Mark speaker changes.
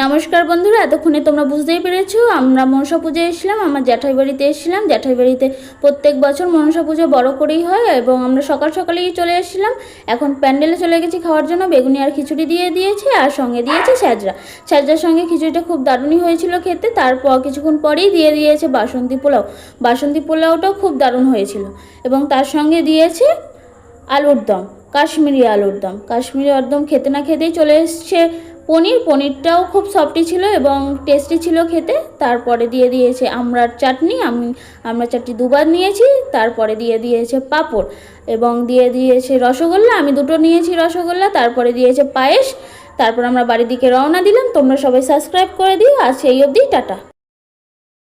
Speaker 1: নমস্কার বন্ধুরা, এতক্ষণে তোমরা বুঝতেই পেরেছো আমরা মনসা পুজোয় এসেছিলাম। আমার জ্যাঠাই বাড়িতে এসেছিলাম। জ্যাঠাই বাড়িতে প্রত্যেক বছর মনসা পুজো বড় করেই হয় এবং আমরা সকাল সকালেই চলে এসেছিলাম। এখন প্যান্ডেলে চলে গেছি খাওয়ার জন্য। বেগুনি আর খিচুড়ি দিয়ে দিয়েছে আর সঙ্গে দিয়েছে স্যাজরা। স্যাজরার সঙ্গে খিচুড়িটা খুব দারুণই হয়েছিল খেতে। তারপর কিছুক্ষণ পরেই দিয়ে দিয়েছে বাসন্তী পোলাও। বাসন্তী পোলাওটাও খুব দারুণ হয়েছিল এবং তার সঙ্গে দিয়েছে আলুর দম, কাশ্মীরি আলুর দম। কাশ্মীরি আলুর দম খেতে না খেতেই চলে এসছে পনিরটাও খুব সফটি ছিল এবং টেস্টি ছিল খেতে। তারপরে দিয়ে দিয়েছে আমড়ার চাটনি, আমি আমড়ার চাটনি দুবার নিয়েছি। তারপরে দিয়ে দিয়েছে পাঁপড় এবং দিয়ে দিয়েছে রসগোল্লা, আমি দুটো নিয়েছি রসগোল্লা। তারপরে দিয়েছে পায়েস। তারপর আমরা বাড়ির দিকে রওনা দিলাম। তোমরা সবাই সাবস্ক্রাইব করে দিও। আর সেই অবধি টাটা।